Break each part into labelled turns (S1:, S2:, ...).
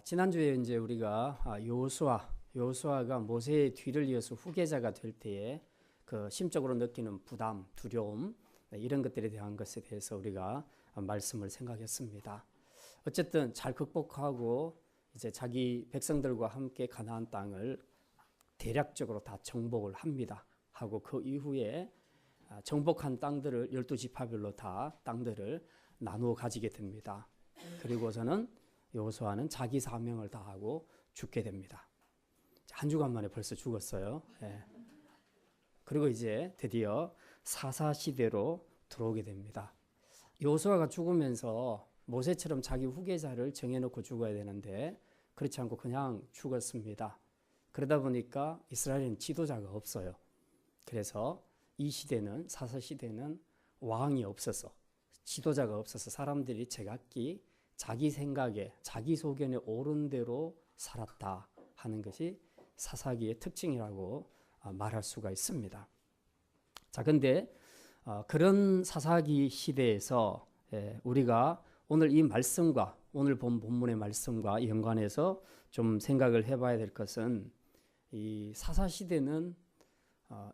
S1: 지난주에 이제 우리가 여호수아가 모세의 뒤를 이어서 후계자가 될 때에 그 심적으로 느끼는 부담, 두려움, 이런 것들에 대한 것에 대해서 우리가 말씀을 생각했습니다. 어쨌든 잘 극복하고 이제 자기 백성들과 함께 가나안 땅을 대략적으로 다 정복을 합니다. 하고 그 이후에 정복한 땅들을 12지파별로 다 땅들을 나누어 가지게 됩니다. 그리고서는 여호수아는 자기 사명을 다하고 죽게 됩니다. 한 주간 만에 벌써 죽었어요. 예. 그리고 이제 드디어 사사시대로 들어오게 됩니다. 여호수아가 죽으면서 모세처럼 자기 후계자를 정해놓고 죽어야 되는데 그렇지 않고 그냥 죽었습니다. 그러다 보니까 이스라엘은 지도자가 없어요. 그래서 이 시대는, 사사시대는 왕이 없어서, 지도자가 없어서 사람들이 제각기 자기 생각에, 자기 소견에 옳은 대로 살았다 하는 것이 사사기의 특징이라고 말할 수가 있습니다. 자, 근데 그런 사사기 시대에서 우리가 오늘 이 말씀과, 오늘 본 본문의 말씀과 연관해서 좀 생각을 해봐야 될 것은, 이 사사시대는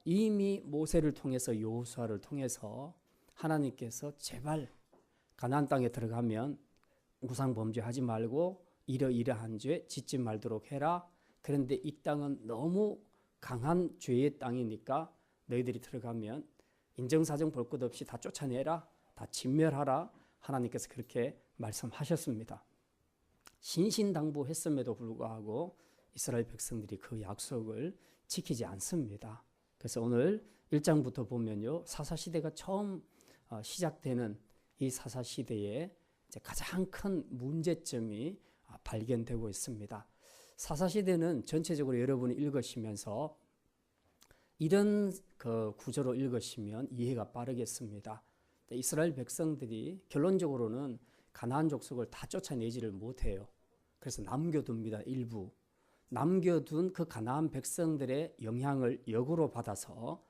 S1: 이미 모세를 통해서, 여호수아를 통해서 하나님께서 제발 가나안 땅에 들어가면 우상 범죄하지 말고 이러이러한 죄 짓지 말도록 해라. 그런데 이 땅은 너무 강한 죄의 땅이니까 너희들이 들어가면 인정사정 볼 것 없이 다 쫓아내라, 다 진멸하라. 하나님께서 그렇게 말씀하셨습니다. 신신당부했음에도 불구하고 이스라엘 백성들이 그 약속을 지키지 않습니다. 그래서 오늘 1장부터 보면요, 사사시대가 처음 시작되는 이 사사시대에 가장 큰 문제점이 발견되고 있습니다. 사사시대는 전체적으로 여러분이 읽으시면서 이런 그 구조로 읽으시면 이해가 빠르겠습니다. 이스라엘 백성들이 결론적으로는 가나안 족속을 다 쫓아내지를 못해요. 그래서 남겨둡니다. 일부. 남겨둔 그 가나안 백성들의 영향을 역으로 받아서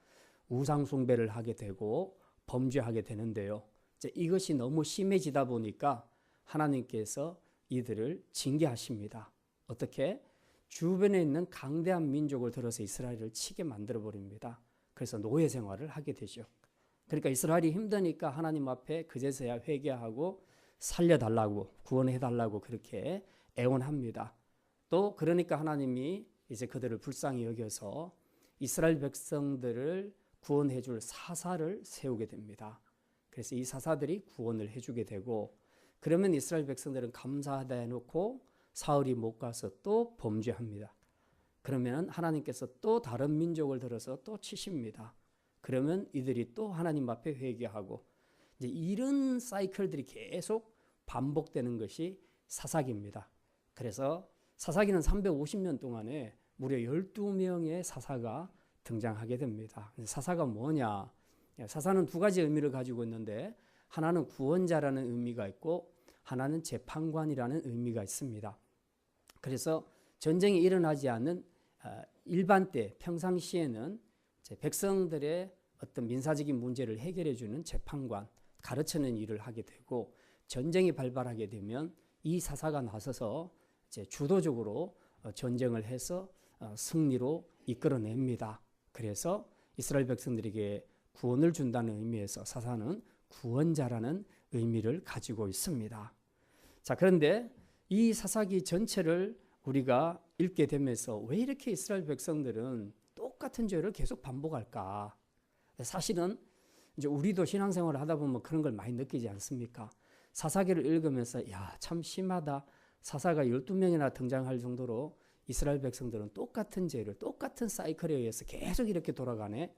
S1: 우상 숭배를 하게 되고 범죄하게 되는데요. 이것이 너무 심해지다 보니까 하나님께서 이들을 징계하십니다. 어떻게? 주변에 있는 강대한 민족을 들어서 이스라엘을 치게 만들어 버립니다. 그래서 노예 생활을 하게 되죠. 그러니까 이스라엘이 힘드니까 하나님 앞에 그제서야 회개하고 살려달라고, 구원해달라고 그렇게 애원합니다. 또 그러니까 하나님이 이제 그들을 불쌍히 여겨서 이스라엘 백성들을 구원해 줄 사사를 세우게 됩니다. 그래서 이 사사들이 구원을 해주게 되고, 그러면 이스라엘 백성들은 감사하다 해놓고 사흘이 못 가서 또 범죄합니다. 그러면 하나님께서 또 다른 민족을 들어서 또 치십니다. 그러면 이들이 또 하나님 앞에 회개하고, 이제 이런 사이클들이 계속 반복되는 것이 사사기입니다. 그래서 사사기는 350년 동안에 무려 12명의 사사가 등장하게 됩니다. 사사가 뭐냐? 사사는 두 가지 의미를 가지고 있는데, 하나는 구원자라는 의미가 있고 하나는 재판관이라는 의미가 있습니다. 그래서 전쟁이 일어나지 않는 일반 때, 평상시에는 백성들의 어떤 민사적인 문제를 해결해 주는 재판관, 가르치는 일을 하게 되고, 전쟁이 발발하게 되면 이 사사가 나서서 이제 주도적으로 전쟁을 해서 승리로 이끌어냅니다. 그래서 이스라엘 백성들에게 구원을 준다는 의미에서 사사는 구원자라는 의미를 가지고 있습니다. 자, 그런데 이 사사기 전체를 우리가 읽게 되면서 왜 이렇게 이스라엘 백성들은 똑같은 죄를 계속 반복할까? 사실은 이제 우리도 신앙생활을 하다 보면 그런 걸 많이 느끼지 않습니까? 사사기를 읽으면서 야, 참 심하다. 사사가 12명이나 등장할 정도로 이스라엘 백성들은 똑같은 죄를, 똑같은 사이클에 의해서 계속 이렇게 돌아가네.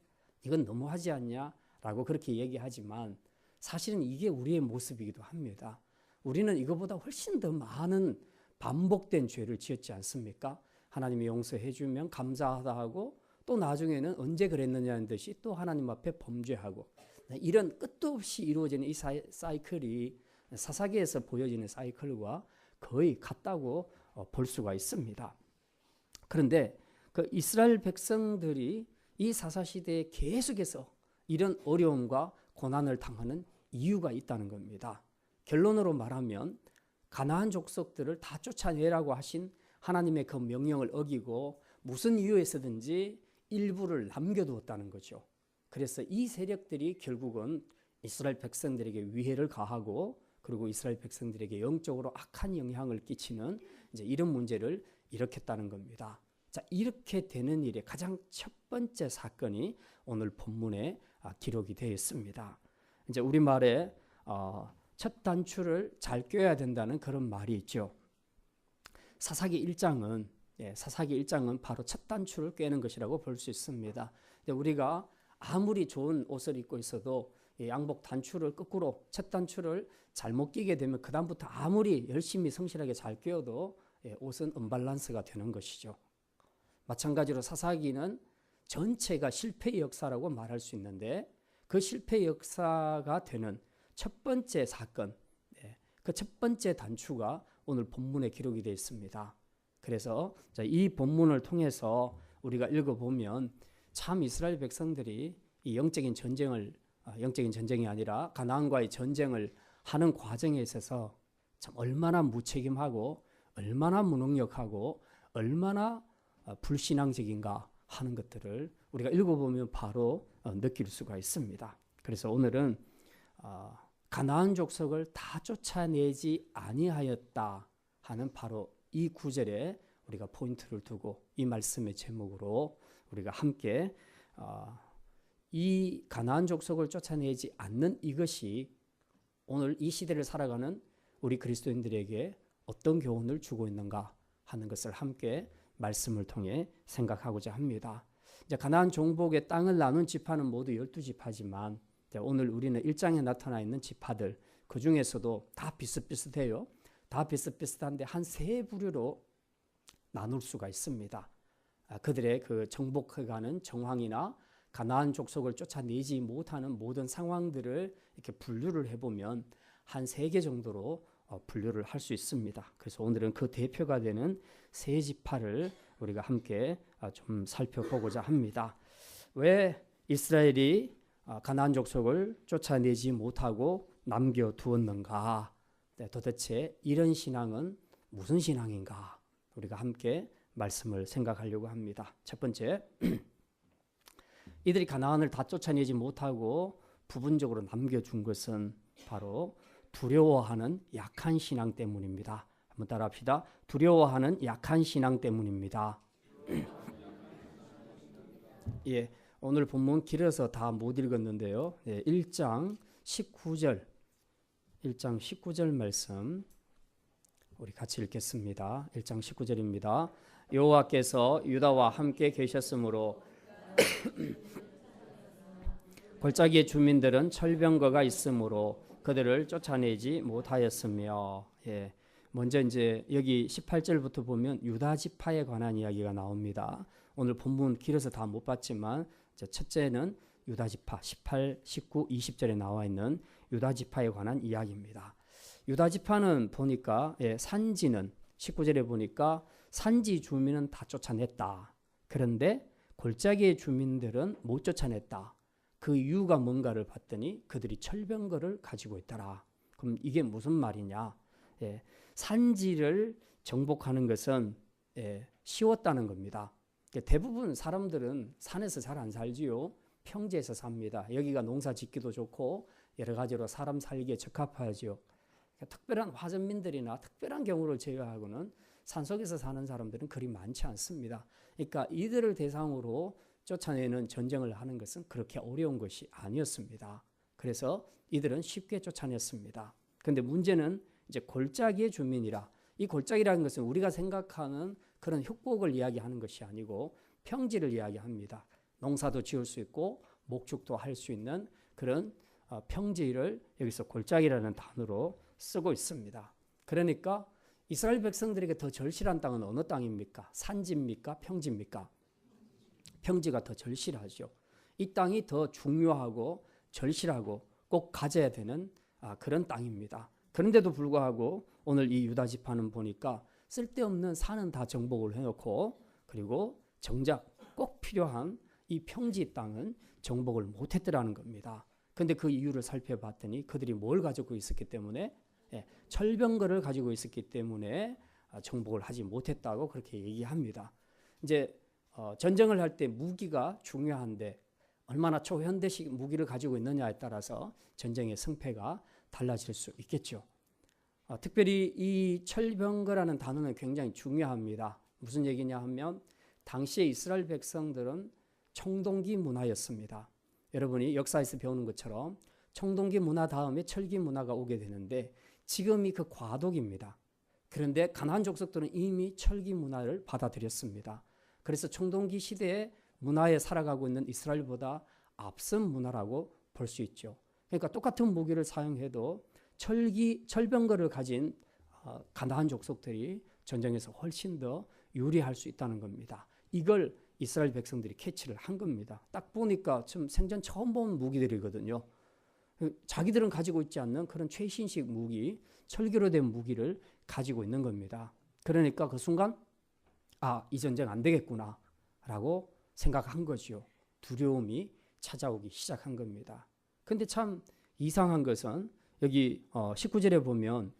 S1: 이건 너무하지 않냐? 라고 그렇게 얘기하지만 사실은 이게 우리의 모습이기도 합니다. 우리는 이거보다 훨씬 더 많은 반복된 죄를 지었지 않습니까? 하나님이 용서해 주면 감사하다 하고, 또 나중에는 언제 그랬느냐는 듯이 또 하나님 앞에 범죄하고, 이런 끝도 없이 이루어지는 이 사이클이 사사기에서 보여지는 사이클과 거의 같다고 볼 수가 있습니다. 그런데 그 이스라엘 백성들이 이 사사시대에 계속해서 이런 어려움과 고난을 당하는 이유가 있다는 겁니다. 결론으로 말하면 가나안 족속들을 다 쫓아내라고 하신 하나님의 그 명령을 어기고 무슨 이유에서든지 일부를 남겨두었다는 거죠. 그래서 이 세력들이 결국은 이스라엘 백성들에게 위해를 가하고 그리고 이스라엘 백성들에게 영적으로 악한 영향을 끼치는 이제 이런 문제를 일으켰다는 겁니다. 자, 이렇게 되는 일의 가장 첫 번째 사건이 오늘 본문에 기록이 되어 있습니다. 이제 우리말에 첫 단추를 잘 꿰야 된다는 그런 말이 있죠. 사사기 1장은 바로 첫 단추를 꿰는 것이라고 볼 수 있습니다. 우리가 아무리 좋은 옷을 입고 있어도 양복 단추를 거꾸로 첫 단추를 잘못 끼게 되면 그 다음부터 아무리 열심히 성실하게 잘 꿰어도 옷은 언밸런스가 되는 것이죠. 마찬가지로 사사기는 전체가 실패의 역사라고 말할 수 있는데 그 실패의 역사가 되는 첫 번째 사건, 그 첫 번째 단추가 오늘 본문에 기록이 되어 있습니다. 그래서 이 본문을 통해서 우리가 읽어보면 참 이스라엘 백성들이 이 영적인 전쟁이 아니라 가나안과의 전쟁을 하는 과정에 있어서 참 얼마나 무책임하고 얼마나 무능력하고 얼마나 불신앙적인가 하는 것들을 우리가 읽어보면 바로 느낄 수가 있습니다. 그래서 오늘은 가나안 족속을 다 쫓아내지 아니하였다 하는 바로 이 구절에 우리가 포인트를 두고 이 말씀의 제목으로 우리가 함께 이 가나안 족속을 쫓아내지 않는 이것이 오늘 이 시대를 살아가는 우리 그리스도인들에게 어떤 교훈을 주고 있는가 하는 것을 함께 말씀을 통해 생각하고자 합니다. 이제 가나안 종복의 땅을 나눈 지파는 모두 12지파지만 오늘 우리는 1장에 나타나 있는 지파들 그 중에서도 다 비슷비슷해요. 다 비슷비슷한데 한 세 부류로 나눌 수가 있습니다. 그들의 그 정복해가는 정황이나 가나안 족속을 쫓아내지 못하는 모든 상황들을 이렇게 분류를 해보면 한 3개 정도로 분류를 할 수 있습니다. 그래서 오늘은 그 대표가 되는 세 지파를 우리가 함께 좀 살펴보고자 합니다. 왜 이스라엘이 가나안 족속을 쫓아내지 못하고 남겨두었는가? 도대체 이런 신앙은 무슨 신앙인가? 우리가 함께 말씀을 생각하려고 합니다. 첫 번째, 이들이 가나안을 다 쫓아내지 못하고 부분적으로 남겨준 것은 바로 두려워하는 약한 신앙 때문입니다. 한번 따라합시다. 두려워하는 약한 신앙 때문입니다. 예, 오늘 본문 길어서 다 못 읽었는데요. 1장 19절 말씀 우리 같이 읽겠습니다. 1장 19절입니다. 여호와께서 유다와 함께 계셨으므로 골짜기의 주민들은 철병거가 있으므로 그들을 쫓아내지 못하였으며. 먼저 이제 여기 18절부터 보면 유다 지파에 관한 이야기가 나옵니다. 오늘 본문 길어서 다 못 봤지만 첫째는 유다 지파 18, 19, 20절에 나와 있는 유다 지파에 관한 이야기입니다. 유다 지파는 보니까 산지는 19절에 보니까 산지 주민은 다 쫓아냈다. 그런데 골짜기의 주민들은 못 쫓아냈다. 그 이유가 뭔가를 봤더니 그들이 철병거를 가지고 있더라. 그럼 이게 무슨 말이냐? 산지를 정복하는 것은 쉬웠다는 겁니다. 대부분 사람들은 산에서 잘 안 살지요. 평지에서 삽니다. 여기가 농사 짓기도 좋고 여러 가지로 사람 살기에 적합하지요. 특별한 화전민들이나 특별한 경우를 제외하고는 산속에서 사는 사람들은 그리 많지 않습니다. 그러니까 이들을 대상으로 쫓아내는 전쟁을 하는 것은 그렇게 어려운 것이 아니었습니다. 그래서 이들은 쉽게 쫓아냈습니다. 그런데 문제는 이제 골짜기의 주민이라, 이 골짜기라는 것은 우리가 생각하는 그런 흉곡을 이야기하는 것이 아니고 평지를 이야기합니다. 농사도 지을 수 있고 목축도 할 수 있는 그런 평지를 여기서 골짜기라는 단어로 쓰고 있습니다. 그러니까 이스라엘 백성들에게 더 절실한 땅은 어느 땅입니까? 산지입니까? 평지입니까? 평지가 더 절실하죠. 이 땅이 더 중요하고 절실하고 꼭 가져야 되는 그런 땅입니다. 그런데도 불구하고 오늘 이 유다 지파는 보니까 쓸데없는 산은 다 정복을 해놓고 그리고 정작 꼭 필요한 이 평지 땅은 정복을 못했더라는 겁니다. 그런데 그 이유를 살펴봤더니 그들이 뭘 가지고 있었기 때문에 철병거를 가지고 있었기 때문에 정복을 하지 못했다고 그렇게 얘기합니다. 이제 전쟁을 할 때 무기가 중요한데 얼마나 초현대식 무기를 가지고 있느냐에 따라서 전쟁의 승패가 달라질 수 있겠죠. 특별히 이 철병거라는 단어는 굉장히 중요합니다. 무슨 얘기냐 하면 당시의 이스라엘 백성들은 청동기 문화였습니다. 여러분이 역사에서 배우는 것처럼 청동기 문화 다음에 철기 문화가 오게 되는데 지금이 그 과도기입니다. 그런데 가나안 족속들은 이미 철기 문화를 받아들였습니다. 그래서 청동기 시대의 문화에 살아가고 있는 이스라엘보다 앞선 문화라고 볼 수 있죠. 그러니까 똑같은 무기를 사용해도 철병거를 가진 가나안 족속들이 전쟁에서 훨씬 더 유리할 수 있다는 겁니다. 이걸 이스라엘 백성들이 캐치를 한 겁니다. 딱 보니까 좀 생전 처음 본 무기들이거든요. 자기들은 가지고 있지 않는 그런 최신식 무기, 철기로 된 무기를 가지고 있는 겁니다. 그러니까 그 순간 이 전쟁 안 되겠구나 라고 생각한 거죠. 두려움이 찾아오기 시작한 겁니다. 근데 참 이상한 것은 여기 19절에 보면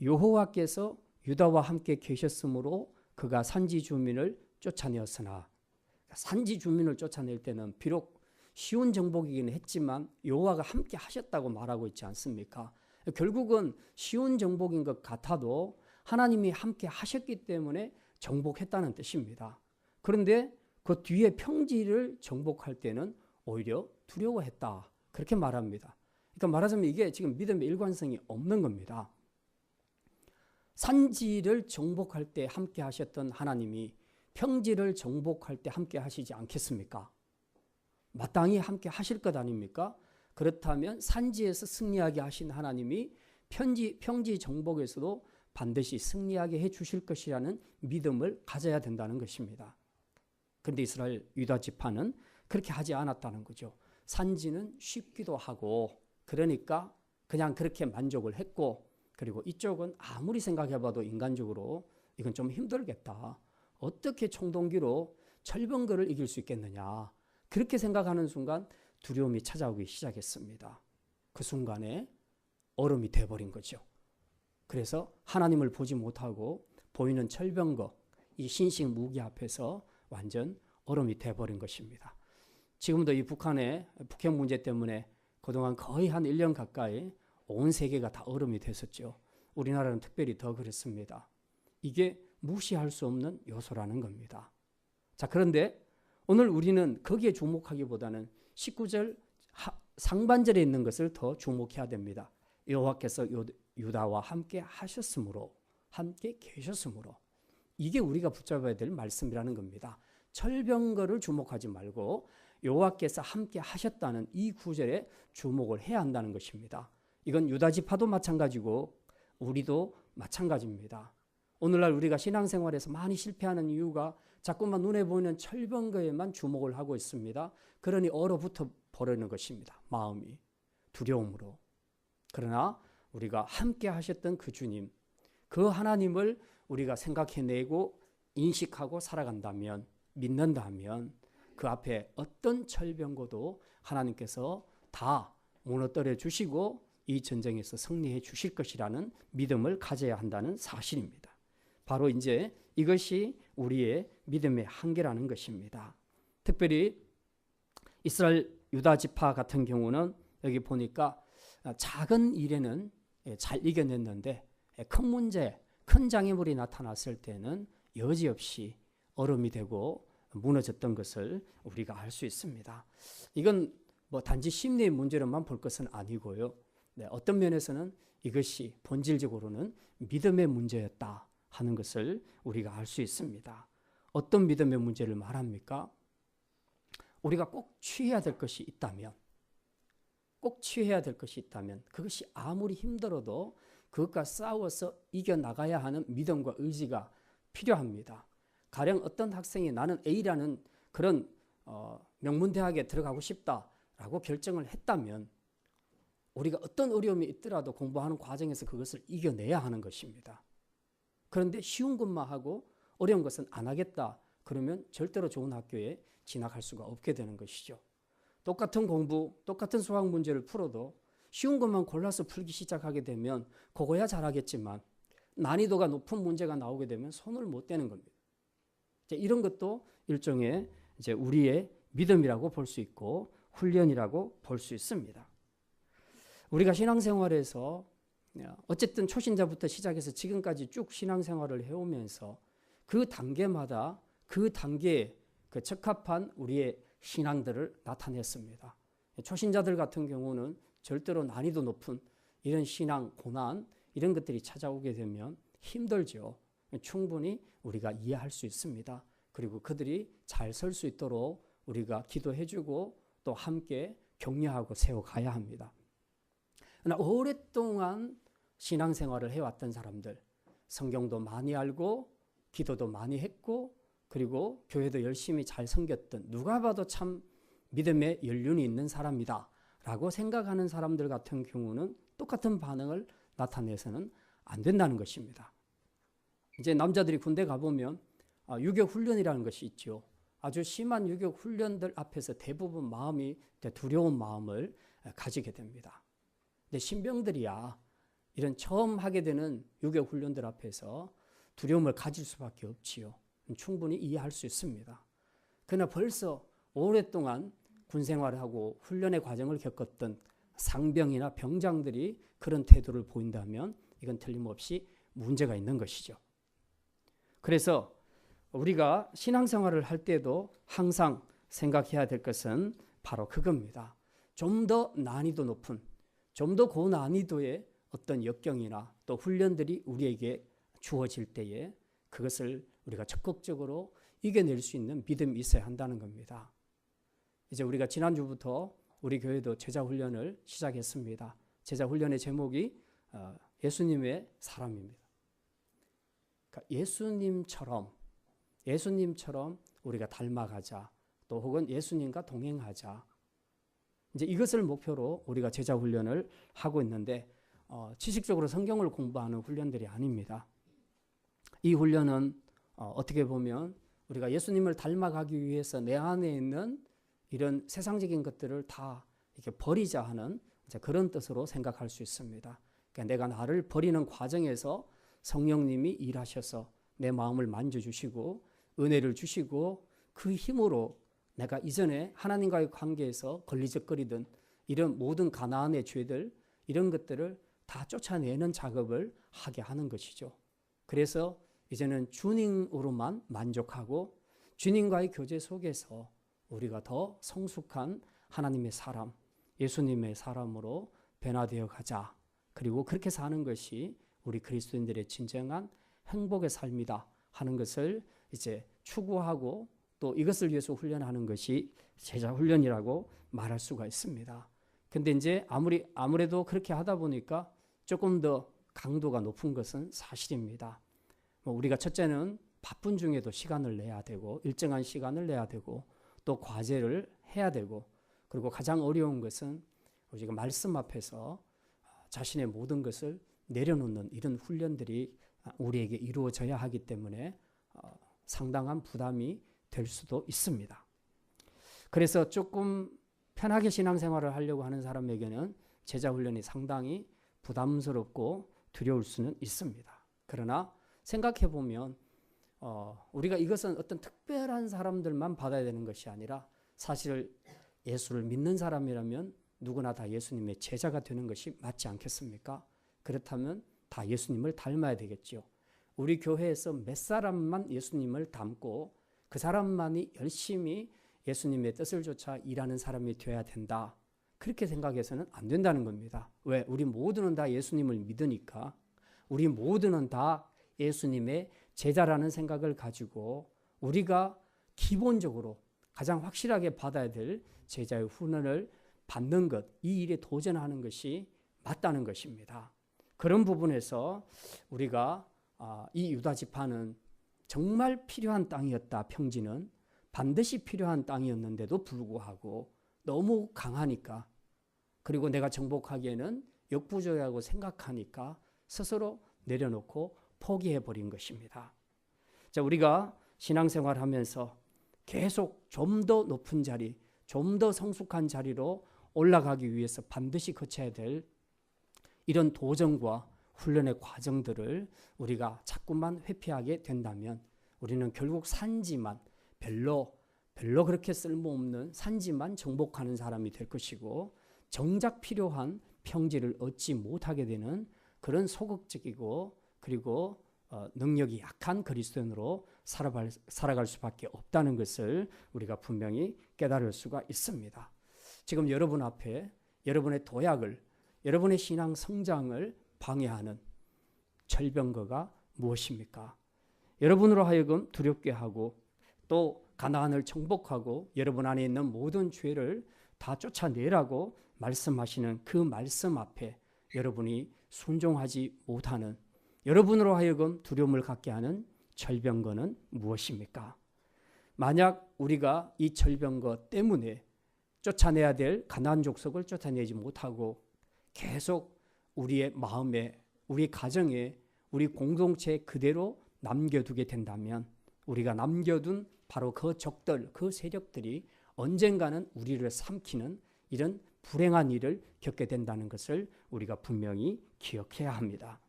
S1: 여호와께서 유다와 함께 계셨으므로 그가 산지 주민을 쫓아내었으나, 산지 주민을 쫓아낼 때는 비록 쉬운 정복이긴 했지만 여호와가 함께 하셨다고 말하고 있지 않습니까? 결국은 쉬운 정복인 것 같아도 하나님이 함께 하셨기 때문에 정복했다는 뜻입니다. 그런데 그 뒤에 평지를 정복할 때는 오히려 두려워했다. 그렇게 말합니다. 그러니까 말하자면 이게 지금 믿음의 일관성이 없는 겁니다. 산지를 정복할 때 함께 하셨던 하나님이 평지를 정복할 때 함께 하시지 않겠습니까? 마땅히 함께 하실 것 아닙니까? 그렇다면 산지에서 승리하게 하신 하나님이 평지 정복에서도 반드시 승리하게 해 주실 것이라는 믿음을 가져야 된다는 것입니다. 그런데 이스라엘 유다 지파는 그렇게 하지 않았다는 거죠. 산지는 쉽기도 하고 그러니까 그냥 그렇게 만족을 했고, 그리고 이쪽은 아무리 생각해봐도 인간적으로 이건 좀 힘들겠다. 어떻게 청동기로 철병거를 이길 수 있겠느냐. 그렇게 생각하는 순간 두려움이 찾아오기 시작했습니다. 그 순간에 얼음이 돼버린 거죠. 그래서 하나님을 보지 못하고 보이는 철병거, 이 신식 무기 앞에서 완전 얼음이 돼버린 것입니다. 지금도 이 북한의 북핵 문제 때문에 그동안 거의 한 1년 가까이 온 세계가 다 얼음이 됐었죠. 우리나라는 특별히 더 그렇습니다. 이게 무시할 수 없는 요소라는 겁니다. 자, 그런데 오늘 우리는 거기에 주목하기보다는 19절 상반절에 있는 것을 더 주목해야 됩니다. 여호와께서 유다와 함께 하셨으므로, 함께 계셨으므로. 이게 우리가 붙잡아야 될 말씀이라는 겁니다. 철병거를 주목하지 말고 여호와께서 함께 하셨다는 이 구절에 주목을 해야 한다는 것입니다. 이건 유다 지파도 마찬가지고 우리도 마찬가지입니다. 오늘날 우리가 신앙생활에서 많이 실패하는 이유가 자꾸만 눈에 보이는 철병거에만 주목을 하고 있습니다. 그러니 얼어붙어 버리는 것입니다. 마음이 두려움으로. 그러나 우리가 함께 하셨던 그 주님, 그 하나님을 우리가 생각해내고 인식하고 살아간다면, 믿는다면 그 앞에 어떤 철병거도 하나님께서 다 무너뜨려 주시고 이 전쟁에서 승리해 주실 것이라는 믿음을 가져야 한다는 사실입니다. 바로 이제 이것이 우리의 믿음의 한계라는 것입니다. 특별히 이스라엘 유다 지파 같은 경우는 여기 보니까 작은 일에는 잘 이겨냈는데 큰 문제, 큰 장애물이 나타났을 때는 여지없이 얼음이 되고 무너졌던 것을 우리가 알 수 있습니다. 이건 단지 심리의 문제로만 볼 것은 아니고요. 어떤 면에서는 이것이 본질적으로는 믿음의 문제였다 하는 것을 우리가 알 수 있습니다. 어떤 믿음의 문제를 말합니까? 우리가 꼭 취해야 될 것이 있다면, 그것이 아무리 힘들어도 그것과 싸워서 이겨나가야 하는 믿음과 의지가 필요합니다. 가령 어떤 학생이 나는 A라는 그런 명문대학에 들어가고 싶다라고 결정을 했다면 우리가 어떤 어려움이 있더라도 공부하는 과정에서 그것을 이겨내야 하는 것입니다. 그런데 쉬운 것만 하고 어려운 것은 안 하겠다. 그러면 절대로 좋은 학교에 진학할 수가 없게 되는 것이죠. 똑같은 공부, 똑같은 수학 문제를 풀어도 쉬운 것만 골라서 풀기 시작하게 되면 그거야 잘하겠지만 난이도가 높은 문제가 나오게 되면 손을 못 대는 겁니다. 이런 것도 일종의 이제 우리의 믿음이라고 볼 수 있고 훈련이라고 볼 수 있습니다. 우리가 신앙생활에서 어쨌든 초신자부터 시작해서 지금까지 쭉 신앙생활을 해오면서 그 단계마다 그 단계에 그 적합한 우리의 신앙들을 나타냈습니다. 초신자들 같은 경우는 절대로 난이도 높은 이런 신앙, 고난 이런 것들이 찾아오게 되면 힘들죠. 충분히 우리가 이해할 수 있습니다. 그리고 그들이 잘 설 수 있도록 우리가 기도해주고 또 함께 격려하고 세워가야 합니다. 그러나 오랫동안 신앙생활을 해왔던 사람들, 성경도 많이 알고 기도도 많이 했고 그리고 교회도 열심히 잘 섬겼던 누가 봐도 참 믿음의 연륜이 있는 사람이다 라고 생각하는 사람들 같은 경우는 똑같은 반응을 나타내서는 안 된다는 것입니다. 이제 남자들이 군대 가보면 유격 훈련이라는 것이 있죠. 아주 심한 유격 훈련들 앞에서 대부분 마음이 두려운 마음을 가지게 됩니다. 근데 신병들이야 이런 처음 하게 되는 유격 훈련들 앞에서 두려움을 가질 수밖에 없지요. 충분히 이해할 수 있습니다. 그러나 벌써 오랫동안 군 생활을 하고 훈련의 과정을 겪었던 상병이나 병장들이 그런 태도를 보인다면 이건 틀림없이 문제가 있는 것이죠. 그래서 우리가 신앙생활을 할 때도 항상 생각해야 될 것은 바로 그겁니다. 좀 더 난이도 높은, 좀 더 고난이도의 어떤 역경이나 또 훈련들이 우리에게 주어질 때에 그것을 우리가 적극적으로 이겨낼 수 있는 믿음이 있어야 한다는 겁니다. 이제 우리가 지난주부터 우리 교회도 제자훈련을 시작했습니다. 제자훈련의 제목이 예수님의 사람입니다. 그러니까 예수님처럼 우리가 닮아가자. 또 혹은 예수님과 동행하자. 이제 이것을 목표로 우리가 제자훈련을 하고 있는데 지식적으로 성경을 공부하는 훈련들이 아닙니다. 이 훈련은 어떻게 보면 우리가 예수님을 닮아가기 위해서 내 안에 있는 이런 세상적인 것들을 다 이렇게 버리자 하는 그런 뜻으로 생각할 수 있습니다. 그러니까 내가 나를 버리는 과정에서 성령님이 일하셔서 내 마음을 만져주시고 은혜를 주시고 그 힘으로 내가 이전에 하나님과의 관계에서 걸리적거리던 이런 모든 가나안의 죄들 이런 것들을 다 쫓아내는 작업을 하게 하는 것이죠. 그래서 이제는 주님으로만 만족하고 주님과의 교제 속에서 우리가 더 성숙한 하나님의 사람, 예수님의 사람으로 변화되어 가자. 그리고 그렇게 사는 것이 우리 그리스도인들의 진정한 행복의 삶이다 하는 것을 이제 추구하고 또 이것을 위해서 훈련하는 것이 제자 훈련이라고 말할 수가 있습니다. 근데 이제 아무래도 그렇게 하다 보니까 조금 더 강도가 높은 것은 사실입니다. 우리가 첫째는 바쁜 중에도 시간을 내야 되고 일정한 시간을 내야 되고 또 과제를 해야 되고 그리고 가장 어려운 것은 우리가 말씀 앞에서 자신의 모든 것을 내려놓는 이런 훈련들이 우리에게 이루어져야 하기 때문에 상당한 부담이 될 수도 있습니다. 그래서 조금 편하게 신앙생활을 하려고 하는 사람에게는 제자훈련이 상당히 부담스럽고 두려울 수는 있습니다. 그러나 생각해보면 우리가 이것은 어떤 특별한 사람들만 받아야 되는 것이 아니라 사실 예수를 믿는 사람이라면 누구나 다 예수님의 제자가 되는 것이 맞지 않겠습니까? 그렇다면 다 예수님을 닮아야 되겠죠. 우리 교회에서 몇 사람만 예수님을 닮고 그 사람만이 열심히 예수님의 뜻을 좇아 일하는 사람이 되어야 된다. 그렇게 생각해서는 안 된다는 겁니다. 왜? 우리 모두는 다 예수님을 믿으니까 우리 모두는 다 예수님의 제자라는 생각을 가지고 우리가 기본적으로 가장 확실하게 받아야 될 제자의 훈련을 받는 것, 이 일에 도전하는 것이 맞다는 것입니다. 그런 부분에서 우리가 이 유다 지파는 정말 필요한 땅이었다. 평지는 반드시 필요한 땅이었는데도 불구하고 너무 강하니까 그리고 내가 정복하기에는 역부족이라고 생각하니까 스스로 내려놓고 포기해버린 것입니다. 자, 우리가 신앙생활하면서 계속 좀 더 높은 자리, 좀 더 성숙한 자리로 올라가기 위해서 반드시 거쳐야 될 이런 도전과 훈련의 과정들을 우리가 자꾸만 회피하게 된다면 우리는 결국 산지만 별로 그렇게 쓸모없는 산지만 정복하는 사람이 될 것이고 정작 필요한 평지를 얻지 못하게 되는 그런 소극적이고 그리고 능력이 약한 그리스도인으로 살아갈 수밖에 없다는 것을 우리가 분명히 깨달을 수가 있습니다. 지금 여러분 앞에 여러분의 도약을, 여러분의 신앙 성장을 방해하는 절병거가 무엇입니까? 여러분으로 하여금 두렵게 하고 또 가나안을 정복하고 여러분 안에 있는 모든 죄를 다 쫓아내라고 말씀하시는 그 말씀 앞에 여러분이 순종하지 못하는, 여러분으로 하여금 두려움을 갖게 하는 절병거는 무엇입니까? 만약 우리가 이 절병거 때문에 쫓아내야 될 가나안 족속을 쫓아내지 못하고 계속 우리의 마음에, 우리 가정에, 우리 공동체에 그대로 남겨두게 된다면 우리가 남겨둔 바로 그 적들, 그 세력들이 언젠가는 우리를 삼키는 이런 불행한 일을 겪게 된다는 것을 우리가 분명히 기억해야 합니다.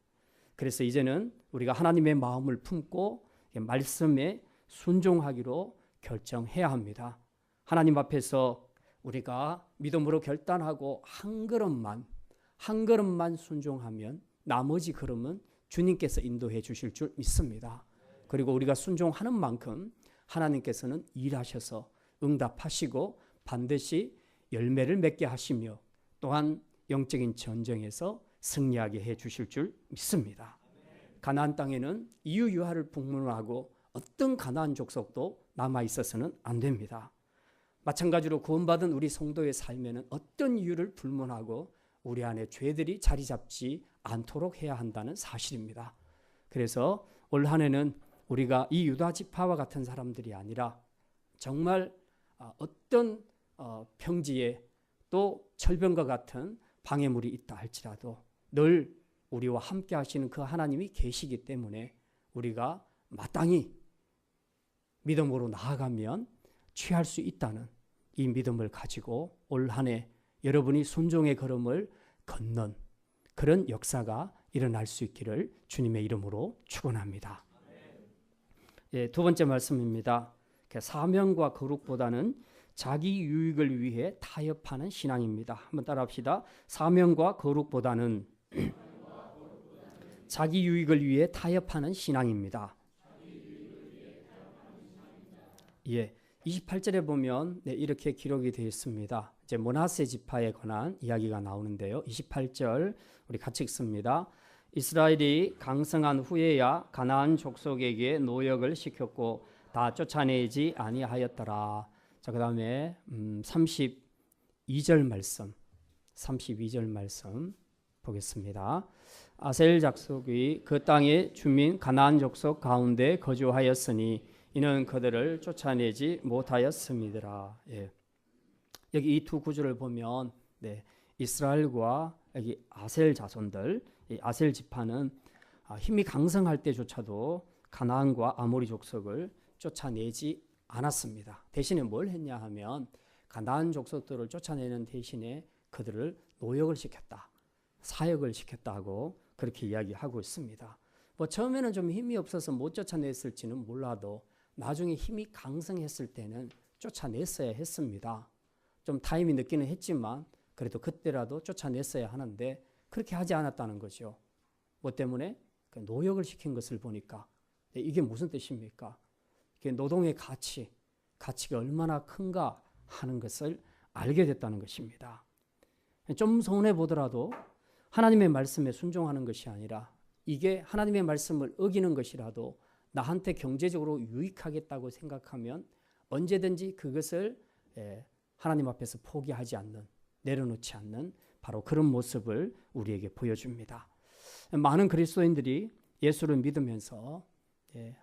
S1: 그래서 이제는 우리가 하나님의 마음을 품고 말씀에 순종하기로 결정해야 합니다. 하나님 앞에서 우리가 믿음으로 결단하고 한 걸음만 순종하면 나머지 걸음은 주님께서 인도해 주실 줄 믿습니다. 그리고 우리가 순종하는 만큼 하나님께서는 일하셔서 응답하시고 반드시 열매를 맺게 하시며 또한 영적인 전쟁에서 승리하게 해 주실 줄 믿습니다. 가나안 땅에는 이유유하를 불문하고 어떤 가나안 족속도 남아 있어서는 안 됩니다. 마찬가지로 구원받은 우리 성도의 삶에는 어떤 이유를 불문하고 우리 안에 죄들이 자리 잡지 않도록 해야 한다는 사실입니다. 그래서 올 한 해는 우리가 이 유다 지파와 같은 사람들이 아니라 정말 어떤 평지에 또 철병과 같은 방해물이 있다 할지라도 늘 우리와 함께 하시는 그 하나님이 계시기 때문에 우리가 마땅히 믿음으로 나아가면 취할 수 있다는 이 믿음을 가지고 올 한 해 여러분이 순종의 걸음을 걷는 그런 역사가 일어날 수 있기를 주님의 이름으로 축원합니다. 예, 두 번째 말씀입니다. 사명과 거룩보다는 자기 유익을 위해 타협하는 신앙입니다. 한번 따라합시다. 사명과 거룩보다는 자기 유익을 위해 타협하는 신앙입니다. 예, 28절에 보면 이렇게 기록이 되어 있습니다. 이제 므낫세 지파에 관한 이야기가 나오는데요. 28절 우리 같이 읽습니다. 이스라엘이 강성한 후에야 가나안 족속에게 노역을 시켰고 다 쫓아내지 아니하였더라. 자, 그다음에 32절 말씀 보겠습니다. 아셀 족속이 그 땅의 주민 가나안 족속 가운데 거주하였으니 이는 그들을 쫓아내지 못하였음이더라. 예. 여기 이 두 구절을 보면 이스라엘과 여기 아셀 자손들, 이 아셀 지파는 힘이 강성할 때조차도 가나안과 아모리 족속을 쫓아내지 않았습니다. 대신에 뭘 했냐 하면 가나안 족속들을 쫓아내는 대신에 그들을 노역을 시켰다, 사역을 시켰다고 그렇게 이야기하고 있습니다. 뭐 처음에는 좀 힘이 없어서 못 쫓아냈을지는 몰라도 나중에 힘이 강성했을 때는 쫓아냈어야 했습니다. 좀 타임이 늦기는 했지만 그래도 그때라도 쫓아냈어야 하는데 그렇게 하지 않았다는 거죠. 뭐 때문에? 노역을 시킨 것을 보니까 이게 무슨 뜻입니까? 이게 노동의 가치가 얼마나 큰가 하는 것을 알게 됐다는 것입니다. 좀 손해 보더라도 하나님의 말씀에 순종하는 것이 아니라 이게 하나님의 말씀을 어기는 것이라도 나한테 경제적으로 유익하겠다고 생각하면 언제든지 그것을 하나님 앞에서 포기하지 않는, 내려놓지 않는 바로 그런 모습을 우리에게 보여줍니다. 많은 그리스도인들이 예수를 믿으면서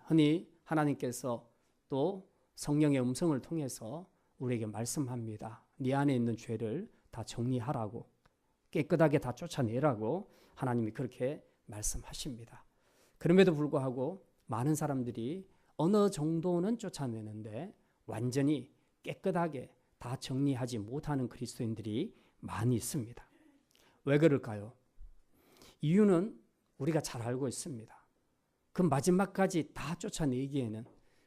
S1: 흔히 하나님께서 또 성령의 음성을 통해서 우리에게 말씀합니다. 네 안에 있는 죄를 다 정리하라고, 깨끗하게 다 쫓아내라고 하나님이 그렇게 말씀하십니다. 그럼에도 불구하고 많은 사람들이 어느 정도는 쫓아내는데 완전히 깨끗하게 다 정리하지 못하는 그리스도인들이 많이 있습니다. 왜 그럴까요? 이유는 우리가 잘 알고 있습니다. 그 마지막까지 다 쫓아내기에는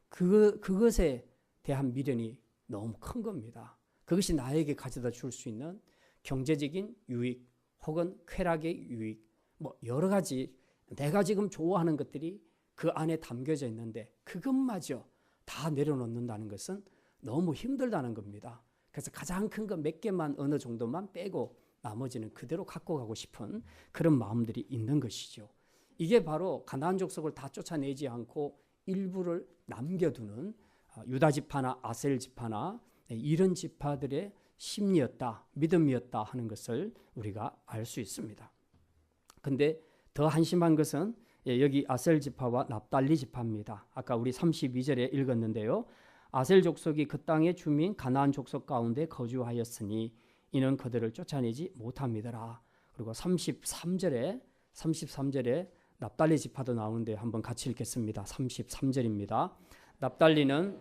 S1: 그것에 대한 미련이 너무 큰 겁니다. 그것이 나에게 가져다 줄 수 있는 경제적인 유익 혹은 쾌락의 유익, 뭐 여러 가지 내가 지금 좋아하는 것들이 그 안에 담겨져 있는데 그것마저 다 내려놓는다는 것은 너무 힘들다는 겁니다. 그래서 가장 큰 거 몇 개만 어느 정도만 빼고 나머지는 그대로 갖고 가고 싶은 그런 마음들이 있는 것이죠. 이게 바로 가나안 족속을 다 쫓아내지 않고 일부를 남겨두는 유다 지파나 아셀 지파나 이런 지파들의 심리였다, 믿음이었다 하는 것을 우리가 알 수 있습니다. 근데 더 한심한 것은 여기 아셀 지파와 납달리 지파입니다. 아까 우리 32절에 읽었는데요. 아셀 족속이 그 땅의 주민 가나안 족속 가운데 거주하였으니 이는 그들을 쫓아내지 못함이더라. 그리고 33절에 납달리 지파도 나오는데 한번 같이 읽겠습니다. 33절입니다. 납달리는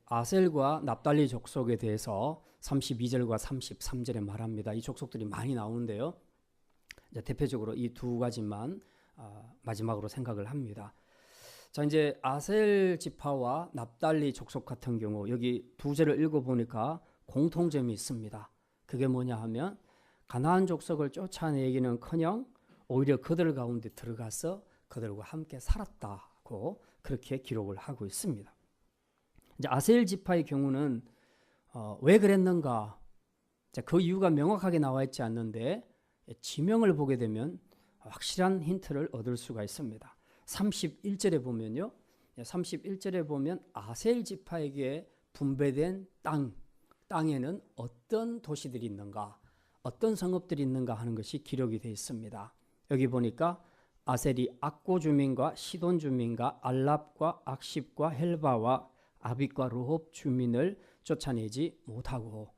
S1: 아셀과 납달리 족속에 대해서 32절과 33절에 말합니다. 이 족속들이 많이 나오는데요. 이제 대표적으로 이 두 가지만 마지막으로 생각을 합니다. 자, 이제 아셀 지파와 납달리 족속 같은 경우 여기 두 절을 읽어보니까 공통점이 있습니다. 그게 뭐냐 하면 가나안 족속을 쫓아내기는커녕 오히려 그들 가운데 들어가서 그들과 함께 살았다고 그렇게 기록을 하고 있습니다. 이제 아셀 지파의 경우는 왜 그랬는가? 그 이유가 명확하게 나와 있지 않는데 지명을 보게 되면 확실한 힌트를 얻을 수가 있습니다. 31절에 보면요. 31절에 보면 아셀 지파에게 분배된 땅에는 어떤 도시들이 있는가, 어떤 성읍들이 있는가 하는 것이 기록이 되어 있습니다. 여기 보니까 아셀이 악고 주민과 시돈 주민과 알랍과 악십과 헬바와 아빗과 르홉 주민을 쫓아내지 못하고,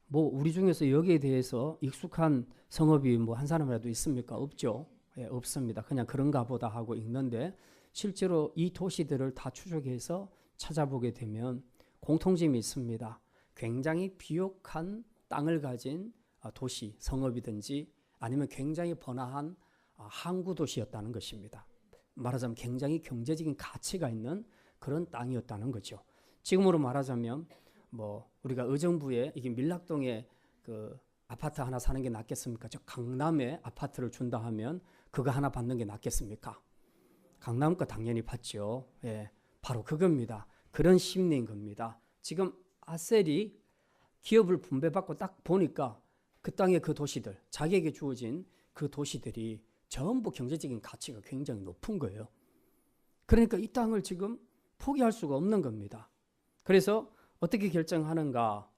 S1: 뭐 우리 중에서 여기에 대해서 익숙한 성읍이 뭐 한 사람이라도 있습니까? 없죠. 없습니다. 그냥 그런가 보다 하고 읽는데 실제로 이 도시들을 다 추적해서 찾아보게 되면 공통점이 있습니다. 굉장히 비옥한 땅을 가진 도시, 성읍이든지 아니면 굉장히 번화한 항구 도시였다는 것입니다. 말하자면 굉장히 경제적인 가치가 있는 그런 땅이었다는 거죠. 지금으로 말하자면 뭐 우리가 의정부에 이게 밀락동에 그 아파트 하나 사는 게 낫겠습니까? 저 강남에 아파트를 준다 하면 그거 하나 받는 게 낫겠습니까? 강남 거 당연히 받죠. 예, 바로 그겁니다. 그런 심리인 겁니다. 지금 아셀이 기업을 분배받고 딱 보니까 그 땅의 그 도시들, 자기에게 주어진 그 도시들이 전부 경제적인 가치가 굉장히 높은 거예요. 그러니까 이 땅을 지금 포기할 수가 없는 겁니다. 그래서 어떻게 결정하는가?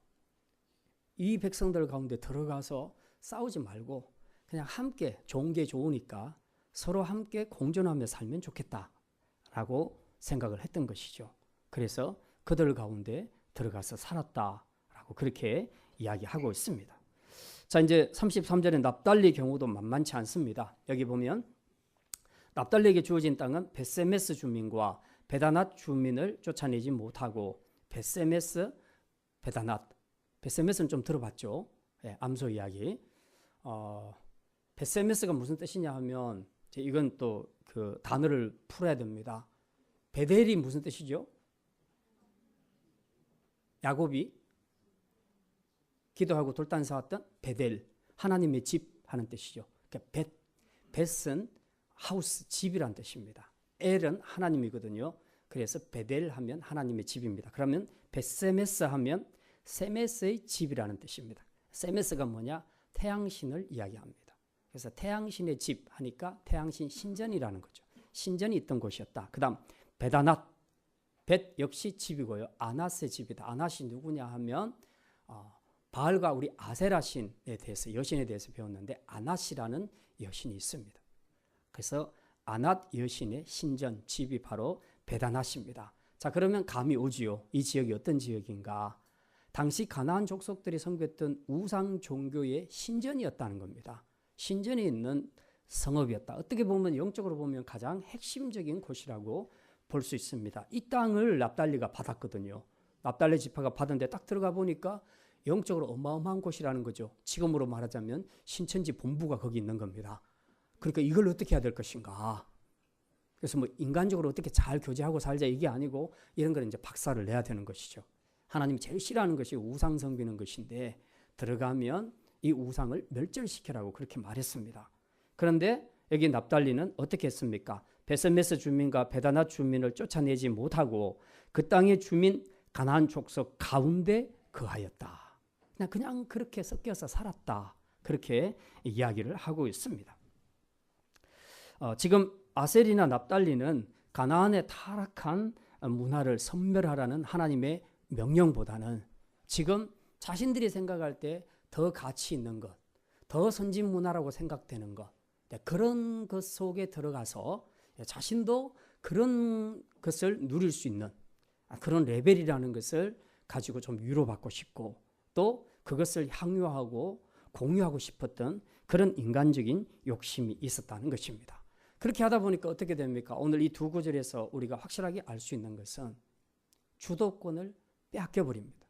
S1: 이 백성들 가운데 들어가서 싸우지 말고 그냥 함께 좋은 게 좋으니까 서로 함께 공존하며 살면 좋겠다라고 생각을 했던 것이죠. 그래서 그들 가운데 들어가서 살았다라고 그렇게 이야기하고 있습니다. 자, 이제 33절에 납달리 경우도 만만치 않습니다. 여기 보면 납달리에게 주어진 땅은 벳세메스 주민과 베다낫 주민을 쫓아내지 못하고, 벳세메스, 베다낫, 벳세메스는 좀 들어봤죠? 예, 암소 이야기. 벳세메스가 무슨 뜻이냐 하면 이건 또 그 단어를 풀어야 됩니다. 베델이 무슨 뜻이죠? 야곱이 기도하고 돌단 쌓았던 베델, 하나님의 집 하는 뜻이죠. 그러니까 벳은 하우스, 집이란 뜻입니다. 엘은 하나님이거든요. 그래서 베델 하면 하나님의 집입니다. 그러면 벳세메스 하면 세메스의 집이라는 뜻입니다. 세메스가 뭐냐? 태양신을 이야기합니다. 그래서 태양신의 집 하니까 태양신 신전이라는 거죠. 신전이 있던 곳이었다. 그 다음 베다낫, 벳 역시 집이고요. 아낫의 집이다. 아낫이 누구냐 하면 바알과 우리 아세라 신에 대해서, 여신에 대해서 배웠는데 아낫이라는 여신이 있습니다. 그래서 아낫 여신의 신전, 집이 바로 베다낫입니다. 자, 그러면 감이 오지요. 이 지역이 어떤 지역인가? 당시 가나안 족속들이 섬겼던 우상 종교의 신전이었다는 겁니다. 신전에 있는 성읍이었다. 어떻게 보면 영적으로 보면 가장 핵심적인 곳이라고 볼 수 있습니다. 이 땅을 납달리가 받았거든요. 납달리 지파가 받은데 딱 들어가 보니까 영적으로 어마어마한 곳이라는 거죠. 지금으로 말하자면 신천지 본부가 거기 있는 겁니다. 그러니까 이걸 어떻게 해야 될 것인가. 그래서 뭐 인간적으로 어떻게 잘 교제하고 살자 이게 아니고 이런 걸 이제 박살을 내야 되는 것이죠. 하나님이 제일 싫어하는 것이 우상 섬기는 것인데 들어가면 이 우상을 멸절시키라고 그렇게 말했습니다. 그런데 여기 납달리는 어떻게 했습니까? 베세메스 주민과 베다낫 주민을 쫓아내지 못하고 그 땅의 주민 가나안 족속 가운데 거하였다. 그냥 그렇게 섞여서 살았다. 그렇게 이야기를 하고 있습니다. 지금 아셀이나 납달리는 가나안의 타락한 문화를 선멸하라는 하나님의 명령보다는 지금 자신들이 생각할 때 더 가치 있는 것, 더 선진 문화라고 생각되는 것, 그런 것 속에 들어가서 자신도 그런 것을 누릴 수 있는 그런 레벨이라는 것을 가지고 좀 위로받고 싶고 또 그것을 향유하고 공유하고 싶었던 그런 인간적인 욕심이 있었다는 것입니다. 그렇게 하다 보니까 어떻게 됩니까? 오늘 이 두 구절에서 우리가 확실하게 알 수 있는 것은 주도권을 빼앗겨 버립니다.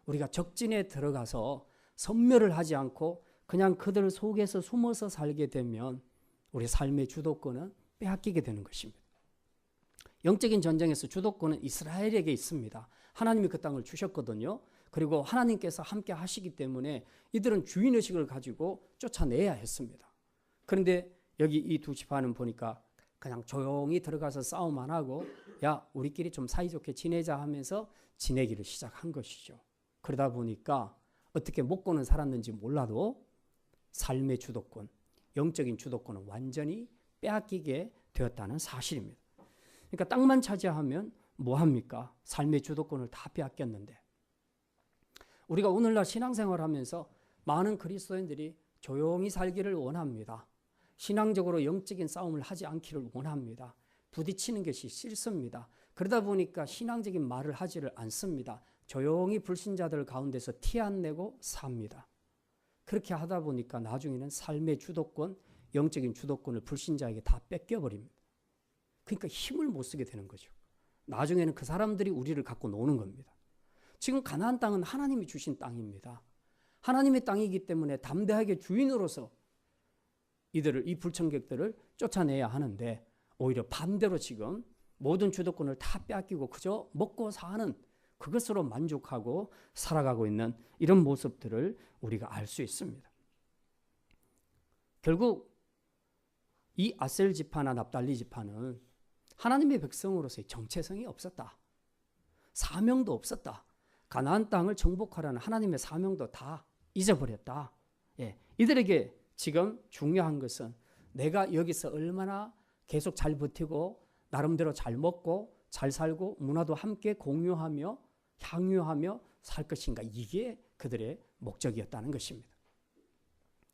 S1: 우리가 적진에 들어가서 선멸을 하지 않고 그냥 그들 속에서 숨어서 살게 되면 우리 삶의 주도권은 빼앗기게 되는 것입니다. 영적인 전쟁에서 주도권은 이스라엘에게 있습니다. 하나님이 그 땅을 주셨거든요. 그리고 하나님께서 함께 하시기 때문에 이들은 주인의식을 가지고 쫓아내야 했습니다. 그런데 여기 이 두 지파는 보니까 그냥 조용히 들어가서 싸움 안 하고 야 우리끼리 좀 사이좋게 지내자 하면서 지내기를 시작한 것이죠. 그러다 보니까 어떻게 먹고는 살았는지 몰라도 삶의 주도권, 영적인 주도권은 완전히 빼앗기게 되었다는 사실입니다. 그러니까 땅만 차지하면 뭐합니까? 삶의 주도권을 다 빼앗겼는데 우리가 오늘날 신앙생활하면서 많은 그리스도인들이 조용히 살기를 원합니다. 신앙적으로 영적인 싸움을 하지 않기를 원합니다. 부딪히는 것이 싫습니다. 그러다 보니까 신앙적인 말을 하지를 않습니다. 조용히 불신자들 가운데서 티 안 내고 삽니다. 그렇게 하다 보니까 나중에는 삶의 주도권, 영적인 주도권을 불신자에게 다 뺏겨버립니다. 그러니까 힘을 못 쓰게 되는 거죠. 나중에는 그 사람들이 우리를 갖고 노는 겁니다. 지금 가나안 땅은 하나님이 주신 땅입니다. 하나님의 땅이기 때문에 담대하게 주인으로서 이 불청객들을 쫓아내야 하는데 오히려 반대로 지금 모든 주도권을 다 빼앗기고 그저 먹고 사는 그것으로 만족하고 살아가고 있는 이런 모습들을 우리가 알 수 있습니다. 결국 이 아셀 지파나 납달리 지파는 하나님의 백성으로서의 정체성이 없었다. 사명도 없었다. 가나안 땅을 정복하라는 하나님의 사명도 다 잊어버렸다. 이들에게 지금 중요한 것은 내가 여기서 얼마나 계속 잘 버티고 나름대로 잘 먹고 잘 살고 문화도 함께 공유하며 향유하며 살 것인가, 이게 그들의 목적이었다는 것입니다.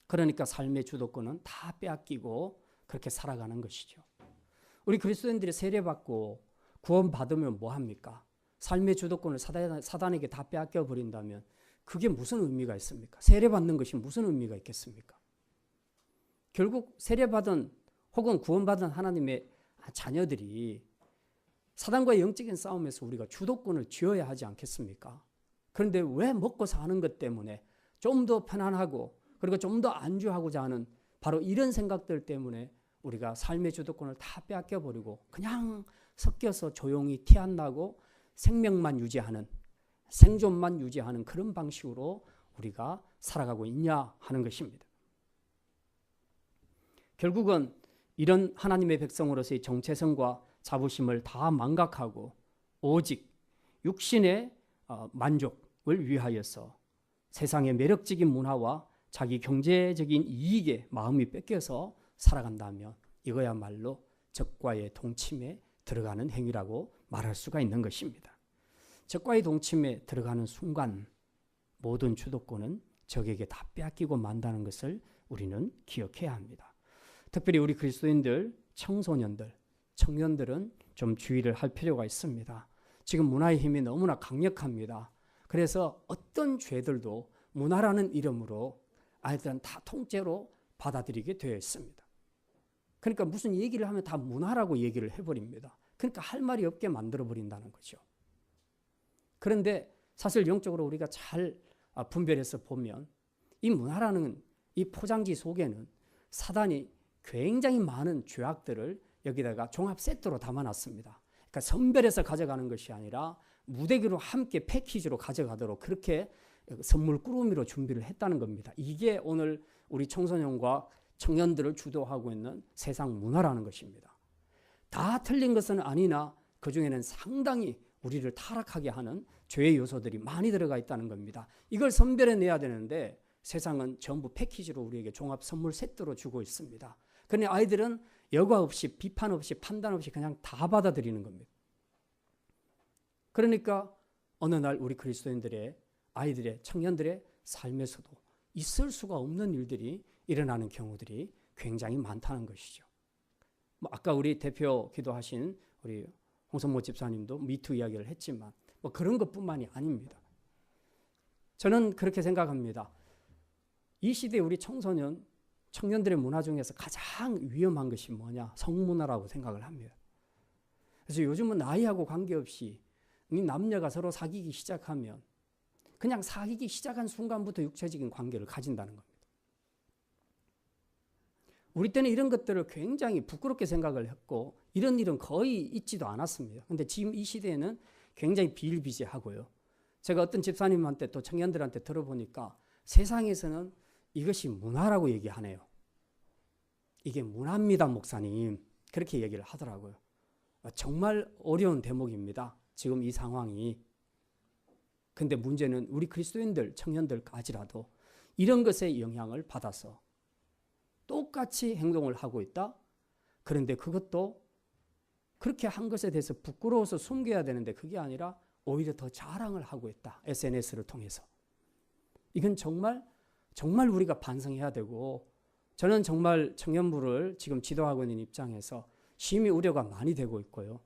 S1: 그러니까 삶의 주도권은 다 빼앗기고 그렇게 살아가는 것이죠. 우리 그리스도인들이 세례받고 구원받으면 뭐합니까? 삶의 주도권을 사단에게 다 빼앗겨 버린다면 그게 무슨 의미가 있습니까? 세례받는 것이 무슨 의미가 있겠습니까? 결국 세례받은 혹은 구원받은 하나님의 자녀들이 사단과의 영적인 싸움에서 우리가 주도권을 쥐어야 하지 않겠습니까? 그런데 왜 먹고 사는 것 때문에 좀 더 편안하고 그리고 좀 더 안주하고자 하는 바로 이런 생각들 때문에 우리가 삶의 주도권을 다 빼앗겨버리고 그냥 섞여서 조용히 티 안 나고 생명만 유지하는, 생존만 유지하는 그런 방식으로 우리가 살아가고 있냐 하는 것입니다. 결국은 이런 하나님의 백성으로서의 정체성과 자부심을 다 망각하고 오직 육신의 만족을 위하여서 세상의 매력적인 문화와 자기 경제적인 이익에 마음이 뺏겨서 살아간다면 이거야말로 적과의 동침에 들어가는 행위라고 말할 수가 있는 것입니다. 적과의 동침에 들어가는 순간 모든 주도권은 적에게 다 빼앗기고 만다는 것을 우리는 기억해야 합니다. 특별히 우리 그리스도인들, 청소년들, 청년들은 좀 주의를 할 필요가 있습니다. 지금 문화의 힘이 너무나 강력합니다. 그래서 어떤 죄들도 문화라는 이름으로 아이들은 다 통째로 받아들이게 되어 있습니다. 그러니까 무슨 얘기를 하면 다 문화라고 얘기를 해버립니다. 그러니까 할 말이 없게 만들어버린다는 거죠. 그런데 사실 영적으로 우리가 잘 분별해서 보면 이 문화라는 이 포장지 속에는 사단이 굉장히 많은 죄악들을 여기다가 종합 세트로 담아놨습니다. 그러니까 선별해서 가져가는 것이 아니라 무대기로 함께 패키지로 가져가도록 그렇게 선물 꾸러미로 준비를 했다는 겁니다. 이게 오늘 우리 청소년과 청년들을 주도하고 있는 세상 문화라는 것입니다. 다 틀린 것은 아니나 그중에는 상당히 우리를 타락하게 하는 죄의 요소들이 많이 들어가 있다는 겁니다. 이걸 선별해내야 되는데 세상은 전부 패키지로 우리에게 종합 선물 세트로 주고 있습니다. 그런데 아이들은 여과 없이 비판 없이 판단 없이 그냥 다 받아들이는 겁니다. 그러니까 어느 날 우리 그리스도인들의 아이들의 청년들의 삶에서도 있을 수가 없는 일들이 일어나는 경우들이 굉장히 많다는 것이죠. 아까 우리 대표 기도하신 우리 홍성모 집사님도 미투 이야기를 했지만 그런 것뿐만이 아닙니다. 저는 그렇게 생각합니다. 이 시대에 우리 청소년, 청년들의 문화 중에서 가장 위험한 것이 뭐냐? 성문화라고 생각을 합니다. 그래서 요즘은 나이하고 관계없이 이 남녀가 서로 사귀기 시작하면 그냥 사귀기 시작한 순간부터 육체적인 관계를 가진다는 겁니다. 우리 때는 이런 것들을 굉장히 부끄럽게 생각을 했고 이런 일은 거의 있지도 않았습니다. 그런데 지금 이 시대에는 굉장히 비일비재하고요. 제가 어떤 집사님한테 또 청년들한테 들어보니까 세상에서는 이것이 문화라고 얘기하네요. 이게 문화입니다, 목사님. 그렇게 얘기를 하더라고요. 정말 어려운 대목입니다. 지금 이 상황이. 근데 문제는 우리 그리스도인들, 청년들까지라도 이런 것에 영향을 받아서 똑같이 행동을 하고 있다. 그런데 그것도 그렇게 한 것에 대해서 부끄러워서 숨겨야 되는데 그게 아니라 오히려 더 자랑을 하고 있다. SNS를 통해서. 이건 정말 우리가 반성해야 되고 저는 정말 청년부를 지금 지도하고 있는 입장에서 심히 우려가 많이 되고 있고요.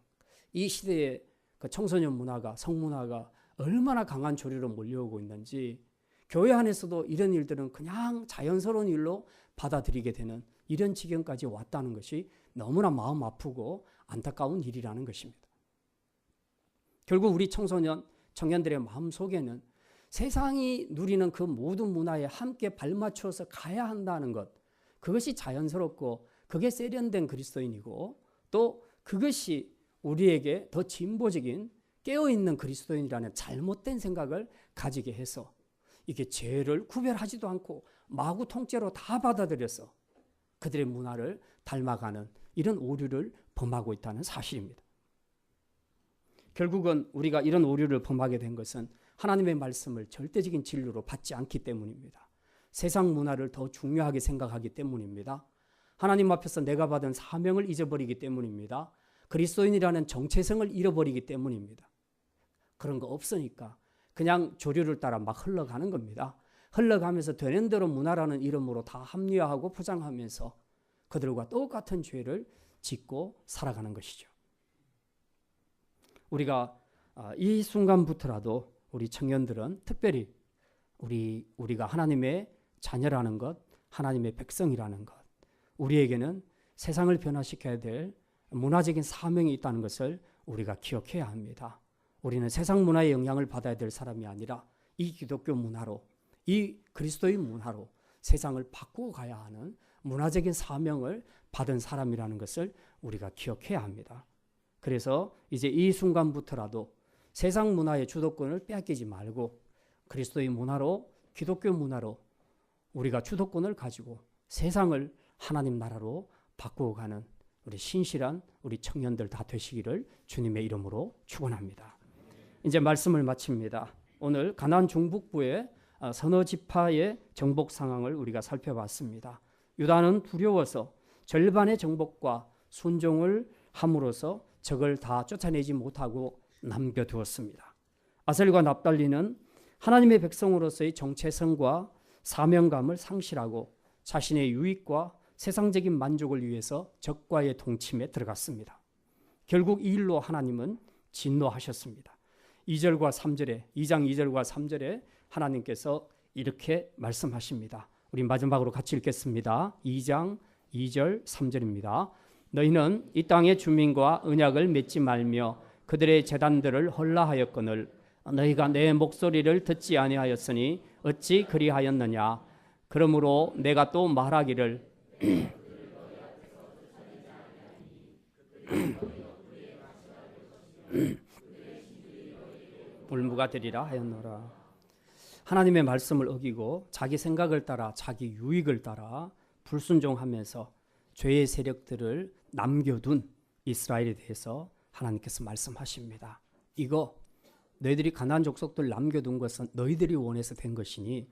S1: 이 시대의 그 청소년 문화가, 성문화가 얼마나 강한 조류로 몰려오고 있는지 교회 안에서도 이런 일들은 그냥 자연스러운 일로 받아들이게 되는 이런 지경까지 왔다는 것이 너무나 마음 아프고 안타까운 일이라는 것입니다. 결국 우리 청소년, 청년들의 마음속에는 세상이 누리는 그 모든 문화에 함께 발맞춰서 가야 한다는 것, 그것이 자연스럽고 그게 세련된 그리스도인이고 또 그것이 우리에게 더 진보적인 깨어있는 그리스도인이라는 잘못된 생각을 가지게 해서 이게 죄를 구별하지도 않고 마구 통째로 다 받아들여서 그들의 문화를 닮아가는 이런 오류를 범하고 있다는 사실입니다. 결국은 우리가 이런 오류를 범하게 된 것은 하나님의 말씀을 절대적인 진리로 받지 않기 때문입니다. 세상 문화를 더 중요하게 생각하기 때문입니다. 하나님 앞에서 내가 받은 사명을 잊어버리기 때문입니다. 그리스도인이라는 정체성을 잃어버리기 때문입니다. 그런 거 없으니까 그냥 조류를 따라 막 흘러가는 겁니다. 흘러가면서 되는 대로 문화라는 이름으로 다 합리화하고 포장하면서 그들과 똑같은 죄를 짓고 살아가는 것이죠. 우리가 이 순간부터라도 우리 청년들은 특별히 우리가 하나님의 자녀라는 것, 하나님의 백성이라는 것, 우리에게는 세상을 변화시켜야 될 문화적인 사명이 있다는 것을 우리가 기억해야 합니다. 우리는 세상 문화의 영향을 받아야 될 사람이 아니라 이 기독교 문화로, 이 그리스도의 문화로 세상을 바꾸어 가야 하는 문화적인 사명을 받은 사람이라는 것을 우리가 기억해야 합니다. 그래서 이제 이 순간부터라도 세상 문화의 주도권을 빼앗기지 말고 그리스도의 문화로, 기독교 문화로 우리가 주도권을 가지고 세상을 하나님 나라로 바꾸어가는 우리 신실한 우리 청년들 다 되시기를 주님의 이름으로 축원합니다. 이제 말씀을 마칩니다. 오늘 가나안 중북부의 서너 지파의 정복 상황을 우리가 살펴봤습니다. 유다는 두려워서 절반의 정복과 순종을 함으로써 적을 다 쫓아내지 못하고 남겨두었습니다. 아셀과 납달리는 하나님의 백성으로서의 정체성과 사명감을 상실하고 자신의 유익과 세상적인 만족을 위해서 적과의 동침에 들어갔습니다. 결국 이 일로 하나님은 진노하셨습니다. 2장 2절과 3절에 하나님께서 이렇게 말씀하십니다. 우리 마지막으로 같이 읽겠습니다. 2장 2절 3절입니다. 너희는 이 땅의 주민과 언약을 맺지 말며 그들의 제단들을 헐라하였거늘 너희가 내 목소리를 듣지 아니하였으니 어찌 그리하였느냐. 그러므로 내가 또 말하기를 울무가 되리라 하였노라. 하나님의 말씀을 어기고 자기 생각을 따라 자기 유익을 따라 불순종하면서 죄의 세력들을 남겨둔 이스라엘에 대해서 하나님께서 말씀하십니다. 이거 너희들이 가나안 족속들 남겨둔 것은 너희들이 원해서 된 것이니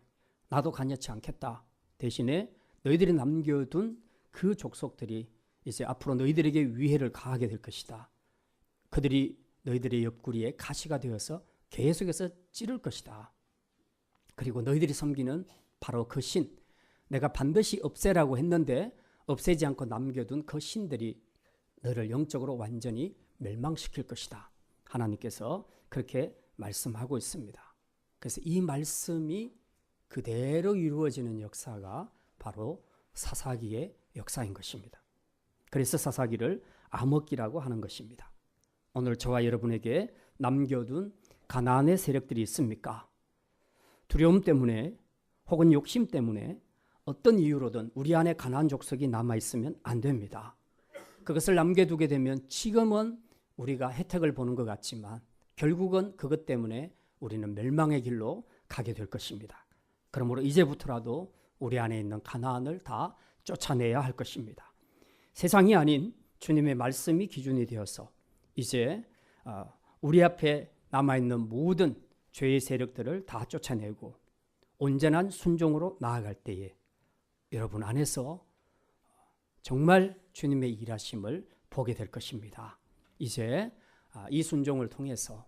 S1: 나도 관여치 않겠다. 대신에 너희들이 남겨둔 그 족속들이 이제 앞으로 너희들에게 위해를 가하게 될 것이다. 그들이 너희들의 옆구리에 가시가 되어서 계속해서 찌를 것이다. 그리고 너희들이 섬기는 바로 그 신, 내가 반드시 없애라고 했는데 없애지 않고 남겨둔 그 신들이 너를 영적으로 완전히 멸망시킬 것이다. 하나님께서 그렇게 말씀하고 있습니다. 그래서 이 말씀이 그대로 이루어지는 역사가 바로 사사기의 역사인 것입니다. 그래서 사사기를 암흑기라고 하는 것입니다. 오늘 저와 여러분에게 남겨둔 가나안의 세력들이 있습니까? 두려움 때문에 혹은 욕심 때문에 어떤 이유로든 우리 안에 가나안 족속이 남아있으면 안 됩니다. 그것을 남겨두게 되면 지금은 우리가 혜택을 보는 것 같지만 결국은 그것 때문에 우리는 멸망의 길로 가게 될 것입니다. 그러므로 이제부터라도 우리 안에 있는 가나안을 다 쫓아내야 할 것입니다. 세상이 아닌 주님의 말씀이 기준이 되어서 이제 우리 앞에 남아있는 모든 죄의 세력들을 다 쫓아내고 온전한 순종으로 나아갈 때에 여러분 안에서 정말 주님의 일하심을 보게 될 것입니다. 이제 이 순종을 통해서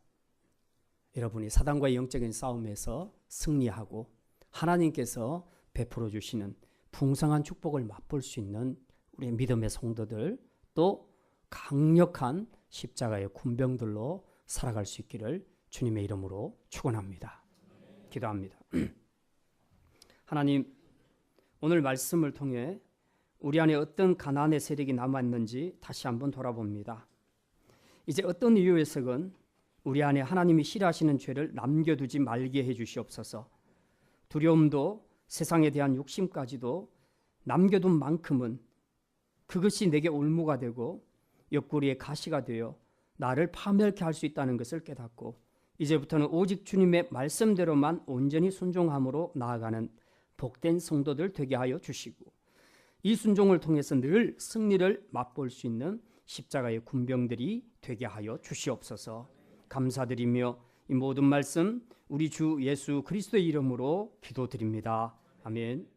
S1: 여러분이 사단과의 영적인 싸움에서 승리하고 하나님께서 베풀어 주시는 풍성한 축복을 맛볼 수 있는 우리 믿음의 성도들, 또 강력한 십자가의 군병들로 살아갈 수 있기를 주님의 이름으로 축원합니다. 기도합니다. 하나님, 오늘 말씀을 통해 우리 안에 어떤 가나안의 세력이 남았는지 다시 한번 돌아봅니다. 이제 어떤 이유에서건 우리 안에 하나님이 싫어하시는 죄를 남겨두지 말게 해주시옵소서. 두려움도 세상에 대한 욕심까지도 남겨둔 만큼은 그것이 내게 올무가 되고 옆구리에 가시가 되어 나를 파멸케 할 수 있다는 것을 깨닫고 이제부터는 오직 주님의 말씀대로만 온전히 순종함으로 나아가는 복된 성도들 되게 하여 주시고 이 순종을 통해서 늘 승리를 맛볼 수 있는 십자가의 군병들이 되게 하여 주시옵소서. 감사드리며 이 모든 말씀 우리 주 예수 그리스도의 이름으로 기도드립니다. 아멘.